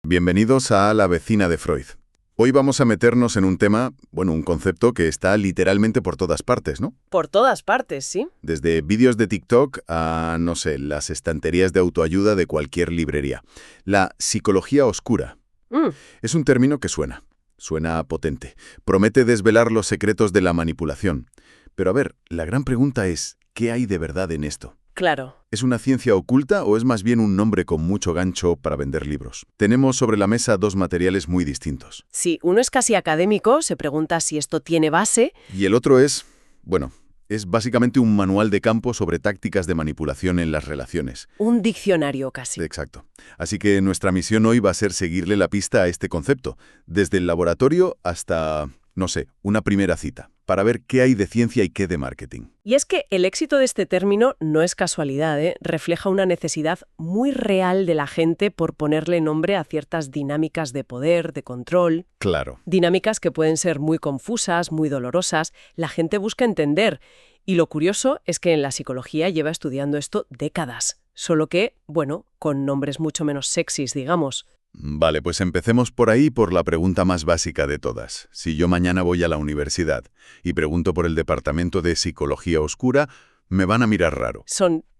Bienvenidos a La vecina de Freud. Hoy vamos a meternos en un tema, un concepto que está literalmente por todas partes, ¿no? Por todas partes, sí. Desde vídeos de TikTok a, no sé, las estanterías de autoayuda de cualquier librería. La psicología oscura. Es un término que suena potente. Promete desvelar los secretos de la manipulación. Pero a ver, la gran pregunta es, ¿qué hay de verdad en esto? Claro. ¿Es una ciencia oculta o es más bien un nombre con mucho gancho para vender libros? Tenemos sobre la mesa dos materiales muy distintos. Sí, uno es casi académico, se pregunta si esto tiene base. Y el otro es básicamente un manual de campo sobre tácticas de manipulación en las relaciones. Un diccionario casi. Exacto. Así que nuestra misión hoy va a ser seguirle la pista a este concepto, desde el laboratorio hasta, no sé, una primera cita, para ver qué hay de ciencia y qué de marketing. Y es que el éxito de este término no es casualidad, refleja una necesidad muy real de la gente por ponerle nombre a ciertas dinámicas de poder, de control. Claro. Dinámicas que pueden ser muy confusas, muy dolorosas. La gente busca entender. Y lo curioso es que en la psicología lleva estudiando esto décadas. Solo que, con nombres mucho menos sexys, digamos. Vale, pues empecemos por ahí, por la pregunta más básica de todas. Si yo mañana voy a la universidad y pregunto por el departamento de psicología oscura, me van a mirar raro.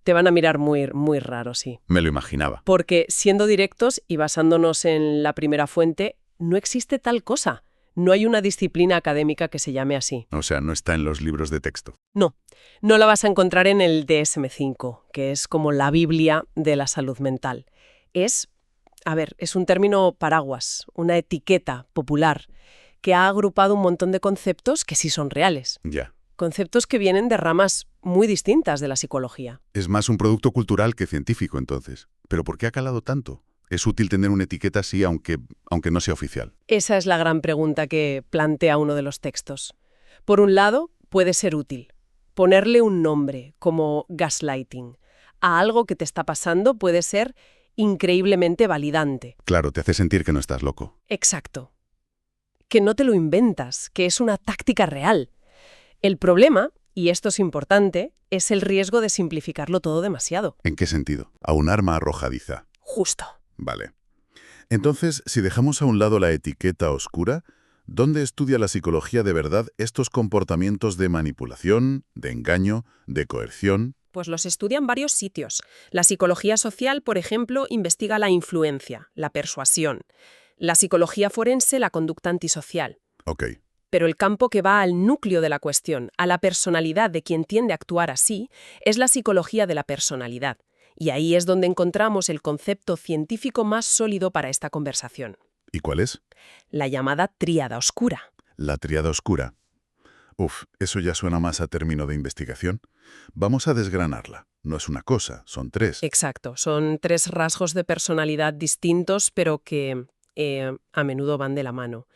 Te van a mirar muy, muy raro, sí. Me lo imaginaba. Porque, siendo directos y basándonos en la primera fuente, no existe tal cosa. No hay una disciplina académica que se llame así. O sea, no está en los libros de texto. No la vas a encontrar en el DSM-5, que es como la Biblia de la salud mental. Es un término paraguas, una etiqueta popular que ha agrupado un montón de conceptos que sí son reales. Ya. Conceptos que vienen de ramas muy distintas de la psicología. Es más un producto cultural que científico, entonces. ¿Pero por qué ha calado tanto? ¿Es útil tener una etiqueta así, aunque no sea oficial? Esa es la gran pregunta que plantea uno de los textos. Por un lado, puede ser útil. Ponerle un nombre, como gaslighting, a algo que te está pasando puede ser increíblemente validante. Claro, te hace sentir que no estás loco. Exacto. Que no te lo inventas, que es una táctica real. El problema, y esto es importante, es el riesgo de simplificarlo todo demasiado. ¿En qué sentido? A un arma arrojadiza. Justo. Vale. Entonces, si dejamos a un lado la etiqueta oscura, ¿dónde estudia la psicología de verdad estos comportamientos de manipulación, de engaño, de coerción? Pues los estudia en varios sitios. La psicología social, por ejemplo, investiga la influencia, la persuasión. La psicología forense, la conducta antisocial. Ok. Pero el campo que va al núcleo de la cuestión, a la personalidad de quien tiende a actuar así, es la psicología de la personalidad. Y ahí es donde encontramos el concepto científico más sólido para esta conversación. ¿Y cuál es? La llamada tríada oscura. La tríada oscura. Eso ya suena más a término de investigación. Vamos a desgranarla. No es una cosa, son tres. Exacto, son tres rasgos de personalidad distintos, pero que a menudo van de la mano.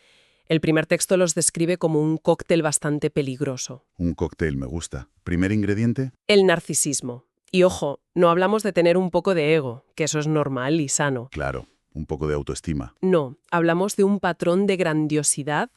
El primer texto los describe como un cóctel bastante peligroso. Un cóctel me gusta. ¿Primer ingrediente? El narcisismo. Y ojo, no hablamos de tener un poco de ego, que eso es normal y sano. Claro, un poco de autoestima. No, hablamos de un patrón de grandiosidad,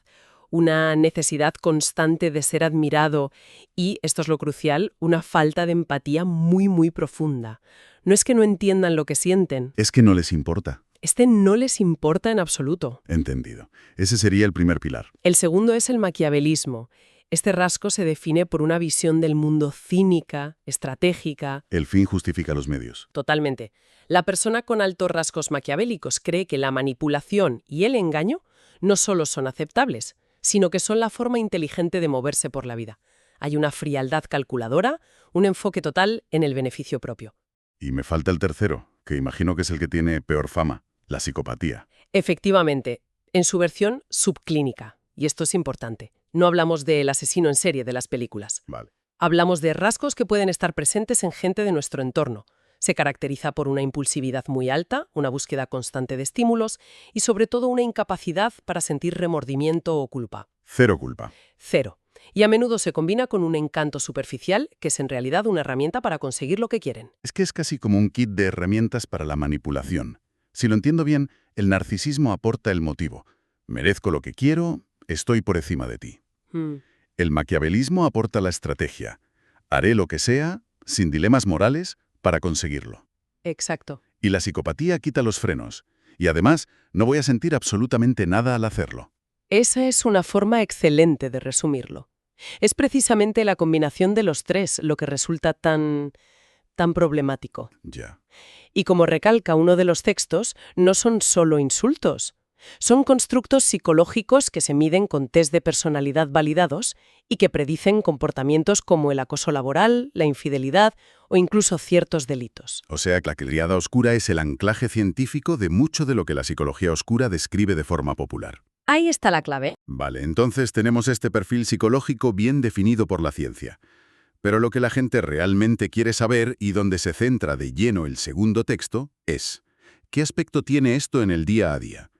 una necesidad constante de ser admirado y, esto es lo crucial, una falta de empatía muy, muy profunda. No es que no entiendan lo que sienten. Es que no les importa. No les importa en absoluto. Entendido. Ese sería el primer pilar. El segundo es el maquiavelismo. Este rasgo se define por una visión del mundo cínica, estratégica. El fin justifica los medios. Totalmente. La persona con altos rasgos maquiavélicos cree que la manipulación y el engaño no solo son aceptables, sino que son la forma inteligente de moverse por la vida. Hay una frialdad calculadora, un enfoque total en el beneficio propio. Y me falta el tercero, que imagino que es el que tiene peor fama, la psicopatía. Efectivamente, en su versión subclínica. Y esto es importante. No hablamos del asesino en serie de las películas. Vale. Hablamos de rasgos que pueden estar presentes en gente de nuestro entorno. Se caracteriza por una impulsividad muy alta, una búsqueda constante de estímulos y sobre todo una incapacidad para sentir remordimiento o culpa. Cero culpa. Cero. Y a menudo se combina con un encanto superficial, que es en realidad una herramienta para conseguir lo que quieren. Es que es casi como un kit de herramientas para la manipulación. Si lo entiendo bien, el narcisismo aporta el motivo. Merezco lo que quiero, estoy por encima de ti. El maquiavelismo aporta la estrategia. Haré lo que sea, sin dilemas morales, para conseguirlo. Exacto. Y la psicopatía quita los frenos Y además, no voy a sentir absolutamente nada al hacerlo. Esa es una forma excelente de resumirlo. Es precisamente la combinación de los tres lo que resulta tan problemático. Ya. Y como recalca uno de los textos, no son solo insultos. Son constructos psicológicos que se miden con test de personalidad validados y que predicen comportamientos como el acoso laboral, la infidelidad o incluso ciertos delitos. O sea que la triada oscura es el anclaje científico de mucho de lo que la psicología oscura describe de forma popular. Ahí está la clave. Vale, entonces tenemos este perfil psicológico bien definido por la ciencia. Pero lo que la gente realmente quiere saber y donde se centra de lleno el segundo texto es ¿qué aspecto tiene esto en el día a día?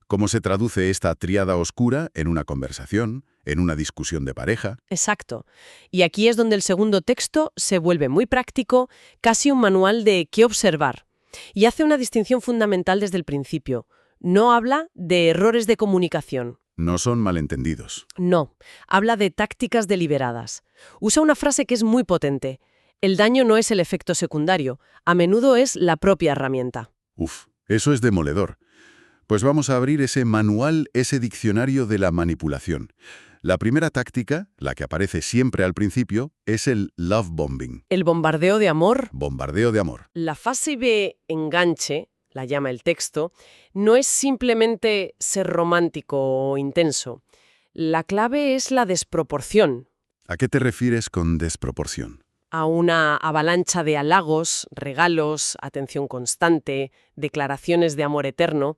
¿Cómo se traduce esta tríada oscura en una conversación, en una discusión de pareja? Exacto. Y aquí es donde el segundo texto se vuelve muy práctico, casi un manual de qué observar. Y hace una distinción fundamental desde el principio. No habla de errores de comunicación. No son malentendidos. No, habla de tácticas deliberadas. Usa una frase que es muy potente. El daño no es el efecto secundario, a menudo es la propia herramienta. Uf, eso es demoledor. Pues vamos a abrir ese manual, ese diccionario de la manipulación. La primera táctica, la que aparece siempre al principio, es el love bombing. El bombardeo de amor. Bombardeo de amor. La fase B, enganche, la llama el texto, no es simplemente ser romántico o intenso. La clave es la desproporción. ¿A qué te refieres con desproporción? A una avalancha de halagos, regalos, atención constante, declaraciones de amor eterno,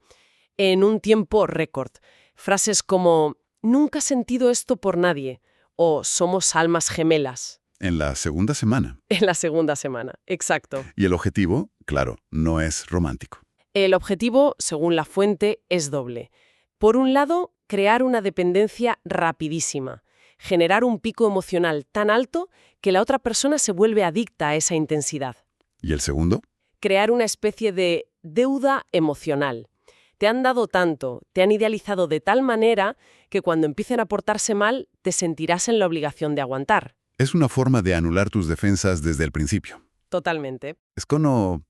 en un tiempo récord. Frases como «nunca he sentido esto por nadie» o «somos almas gemelas». En la segunda semana. En la segunda semana, exacto. Y el objetivo, claro, no es romántico. El objetivo, según la fuente, es doble. Por un lado, crear una dependencia rapidísima, generar un pico emocional tan alto que la otra persona se vuelve adicta a esa intensidad. ¿Y el segundo? Crear una especie de deuda emocional. Te han dado tanto, te han idealizado de tal manera que cuando empiecen a portarse mal, te sentirás en la obligación de aguantar. Es una forma de anular tus defensas desde el principio. Totalmente. Es como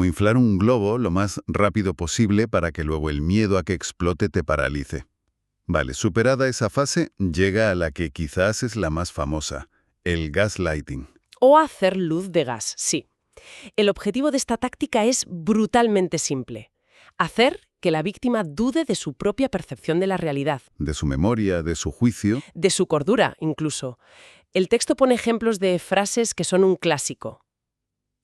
inflar un globo lo más rápido posible para que luego el miedo a que explote te paralice. Vale, superada esa fase, llega a la que quizás es la más famosa, el gaslighting. O hacer luz de gas, sí. El objetivo de esta táctica es brutalmente simple. Hacer que la víctima dude de su propia percepción de la realidad. De su memoria, de su juicio. De su cordura, incluso. El texto pone ejemplos de frases que son un clásico.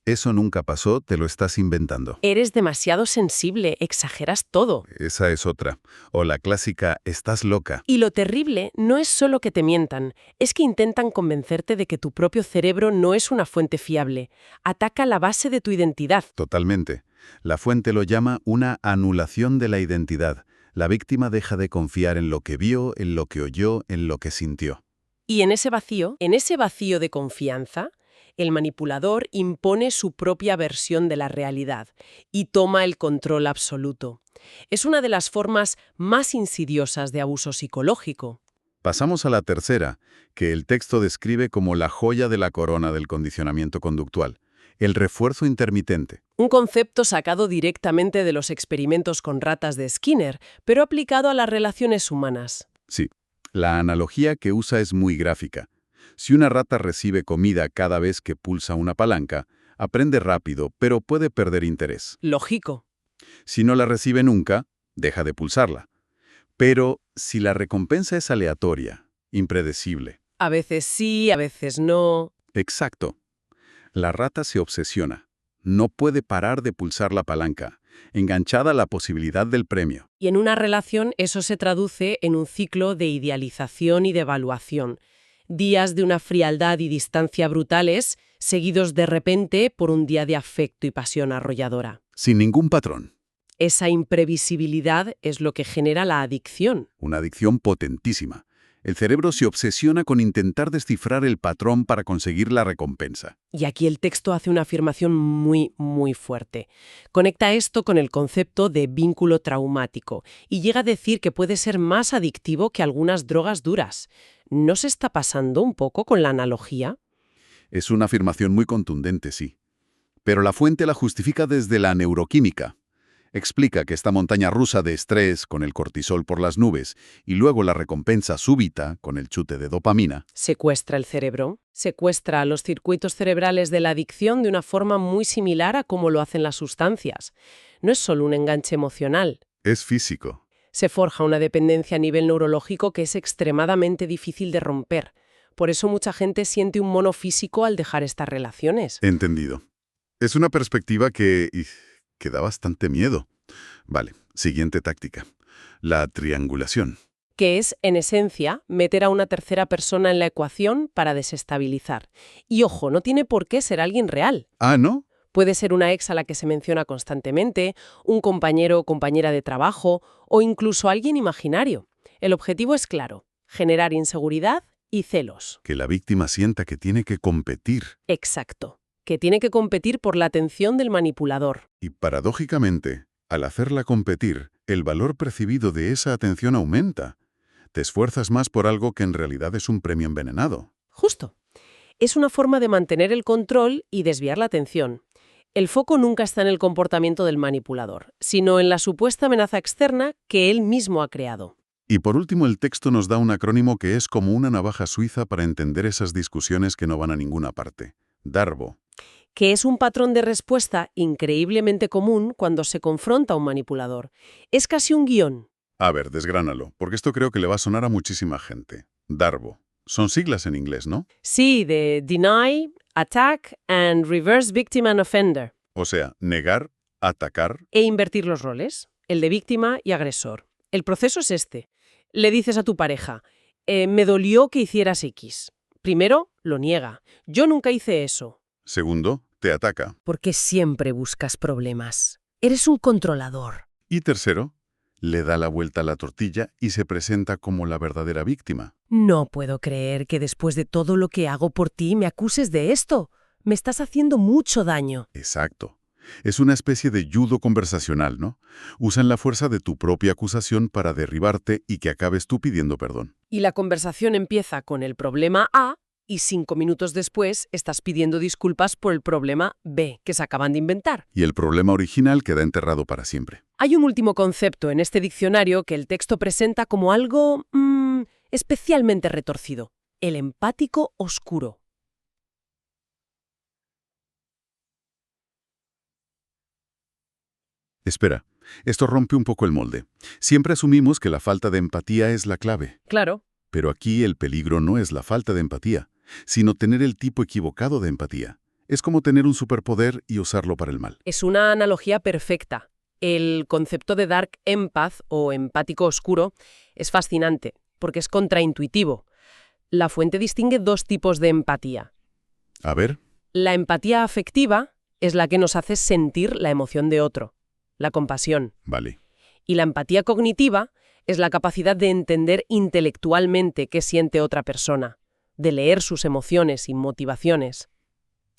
Eso nunca pasó, te lo estás inventando. Eres demasiado sensible, exageras todo. Esa es otra. O la clásica, estás loca. Y lo terrible no es solo que te mientan, es que intentan convencerte de que tu propio cerebro no es una fuente fiable. Ataca la base de tu identidad. Totalmente. La fuente lo llama una anulación de la identidad. La víctima deja de confiar en lo que vio, en lo que oyó, en lo que sintió. Y en ese vacío de confianza, el manipulador impone su propia versión de la realidad y toma el control absoluto. Es una de las formas más insidiosas de abuso psicológico. Pasamos a la tercera, que el texto describe como la joya de la corona del condicionamiento conductual, el refuerzo intermitente. Un concepto sacado directamente de los experimentos con ratas de Skinner, pero aplicado a las relaciones humanas. Sí, la analogía que usa es muy gráfica. Si una rata recibe comida cada vez que pulsa una palanca, aprende rápido, pero puede perder interés. Lógico. Si no la recibe nunca, deja de pulsarla. Pero si la recompensa es aleatoria, impredecible. A veces sí, a veces no. Exacto. La rata se obsesiona. No puede parar de pulsar la palanca, enganchada a la posibilidad del premio. Y en una relación eso se traduce en un ciclo de idealización y de evaluación. Días de una frialdad y distancia brutales, seguidos de repente por un día de afecto y pasión arrolladora. Sin ningún patrón. Esa imprevisibilidad es lo que genera la adicción. Una adicción potentísima. El cerebro se obsesiona con intentar descifrar el patrón para conseguir la recompensa. Y aquí el texto hace una afirmación muy, muy fuerte. Conecta esto con el concepto de vínculo traumático y llega a decir que puede ser más adictivo que algunas drogas duras. ¿No se está pasando un poco con la analogía? Es una afirmación muy contundente, sí. Pero la fuente la justifica desde la neuroquímica. Explica que esta montaña rusa de estrés con el cortisol por las nubes y luego la recompensa súbita con el chute de dopamina. Secuestra el cerebro, secuestra los circuitos cerebrales de la adicción de una forma muy similar a cómo lo hacen las sustancias. No es solo un enganche emocional. Es físico. Se forja una dependencia a nivel neurológico que es extremadamente difícil de romper. Por eso mucha gente siente un mono físico al dejar estas relaciones. Entendido. Es una perspectiva que da bastante miedo. Vale, siguiente táctica. La triangulación. Que es, en esencia, meter a una tercera persona en la ecuación para desestabilizar. Y ojo, no tiene por qué ser alguien real. Ah, ¿no? Puede ser una ex a la que se menciona constantemente, un compañero o compañera de trabajo, o incluso alguien imaginario. El objetivo es claro: generar inseguridad y celos. Que la víctima sienta que tiene que competir. Exacto. Que tiene que competir por la atención del manipulador. Y paradójicamente, al hacerla competir, el valor percibido de esa atención aumenta. Te esfuerzas más por algo que en realidad es un premio envenenado. Justo. Es una forma de mantener el control y desviar la atención. El foco nunca está en el comportamiento del manipulador, sino en la supuesta amenaza externa que él mismo ha creado. Y por último, el texto nos da un acrónimo que es como una navaja suiza para entender esas discusiones que no van a ninguna parte. DARBO. Que es un patrón de respuesta increíblemente común cuando se confronta a un manipulador. Es casi un guión. A ver, desgránalo, porque esto creo que le va a sonar a muchísima gente. DARBO. Son siglas en inglés, ¿no? Sí, de Deny, Attack and Reverse Victim and Offender. O sea, negar, atacar. E invertir los roles, el de víctima y agresor. El proceso es este. Le dices a tu pareja, me dolió que hicieras X. Primero, lo niega. Yo nunca hice eso. Segundo, te ataca. Porque siempre buscas problemas. Eres un controlador. Y tercero, le da la vuelta a la tortilla y se presenta como la verdadera víctima. No puedo creer que después de todo lo que hago por ti me acuses de esto. Me estás haciendo mucho daño. Exacto. Es una especie de judo conversacional, ¿no? Usan la fuerza de tu propia acusación para derribarte y que acabes tú pidiendo perdón. Y la conversación empieza con el problema A y 5 minutos después estás pidiendo disculpas por el problema B que se acaban de inventar. Y el problema original queda enterrado para siempre. Hay un último concepto en este diccionario que el texto presenta como algo especialmente retorcido: el empático oscuro. Espera, esto rompe un poco el molde. Siempre asumimos que la falta de empatía es la clave. Claro. Pero aquí el peligro no es la falta de empatía, sino tener el tipo equivocado de empatía. Es como tener un superpoder y usarlo para el mal. Es una analogía perfecta. El concepto de dark empath o empático oscuro es fascinante porque es contraintuitivo. La fuente distingue 2 tipos de empatía. A ver. La empatía afectiva es la que nos hace sentir la emoción de otro, la compasión. Vale. Y la empatía cognitiva es la capacidad de entender intelectualmente qué siente otra persona, de leer sus emociones y motivaciones.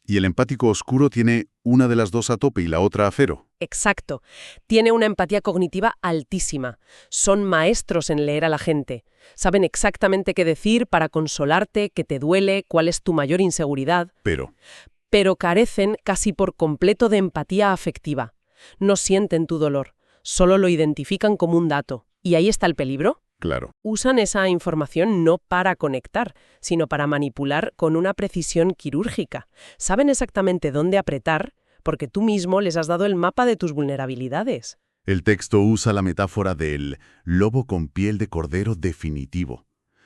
Y el empático oscuro tiene una de las dos a tope y la otra a cero. Exacto. Tiene una empatía cognitiva altísima. Son maestros en leer a la gente. Saben exactamente qué decir para consolarte, qué te duele, cuál es tu mayor inseguridad. Pero carecen casi por completo de empatía afectiva. No sienten tu dolor, solo lo identifican como un dato. ¿Y ahí está el peligro? Claro. Usan esa información no para conectar, sino para manipular con una precisión quirúrgica. Saben exactamente dónde apretar porque tú mismo les has dado el mapa de tus vulnerabilidades. El texto usa la metáfora del lobo con piel de cordero definitivo,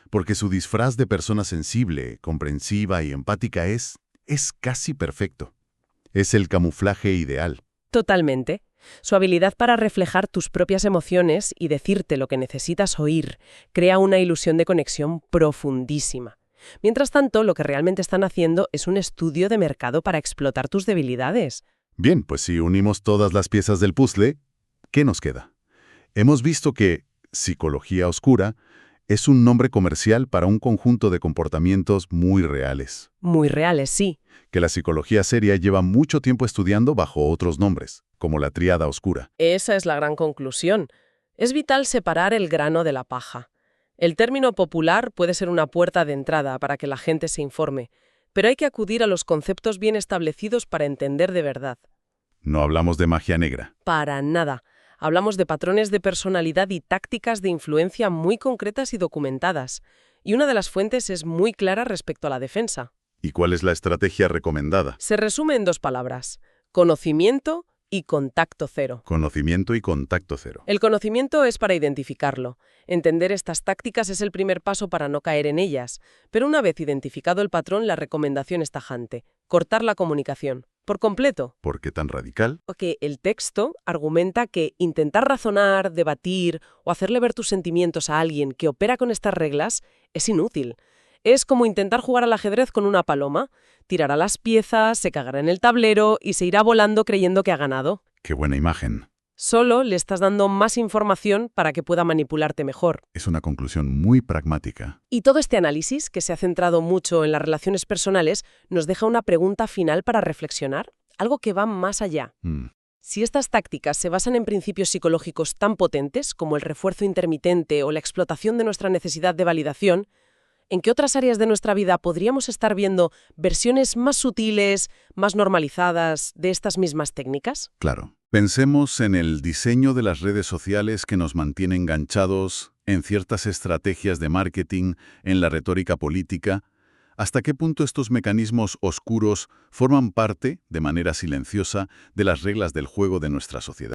porque su disfraz de persona sensible, comprensiva y empática es casi perfecto. Es el camuflaje ideal. Totalmente. Su habilidad para reflejar tus propias emociones y decirte lo que necesitas oír crea una ilusión de conexión profundísima. Mientras tanto, lo que realmente están haciendo es un estudio de mercado para explotar tus debilidades. Bien, pues si unimos todas las piezas del puzzle, ¿qué nos queda? Hemos visto que psicología oscura es un nombre comercial para un conjunto de comportamientos muy reales. Muy reales, sí. Que la psicología seria lleva mucho tiempo estudiando bajo otros nombres, como la tríada oscura. Esa es la gran conclusión. Es vital separar el grano de la paja. El término popular puede ser una puerta de entrada para que la gente se informe, pero hay que acudir a los conceptos bien establecidos para entender de verdad. No hablamos de magia negra. Para nada. Hablamos de patrones de personalidad y tácticas de influencia muy concretas y documentadas. Y una de las fuentes es muy clara respecto a la defensa. ¿Y cuál es la estrategia recomendada? Se resume en 2 palabras: conocimiento y contacto cero. Conocimiento y contacto cero. El conocimiento es para identificarlo. Entender estas tácticas es el primer paso para no caer en ellas. Pero una vez identificado el patrón, la recomendación es tajante: cortar la comunicación. Por completo. ¿Por qué tan radical? Porque el texto argumenta que intentar razonar, debatir o hacerle ver tus sentimientos a alguien que opera con estas reglas es inútil. Es como intentar jugar al ajedrez con una paloma. Tirará las piezas, se cagará en el tablero y se irá volando creyendo que ha ganado. Qué buena imagen. Solo le estás dando más información para que pueda manipularte mejor. Es una conclusión muy pragmática. Y todo este análisis, que se ha centrado mucho en las relaciones personales, nos deja una pregunta final para reflexionar, algo que va más allá. Si estas tácticas se basan en principios psicológicos tan potentes como el refuerzo intermitente o la explotación de nuestra necesidad de validación, ¿en qué otras áreas de nuestra vida podríamos estar viendo versiones más sutiles, más normalizadas de estas mismas técnicas? Claro. Pensemos en el diseño de las redes sociales que nos mantiene enganchados, en ciertas estrategias de marketing, en la retórica política. ¿Hasta qué punto estos mecanismos oscuros forman parte, de manera silenciosa, de las reglas del juego de nuestra sociedad?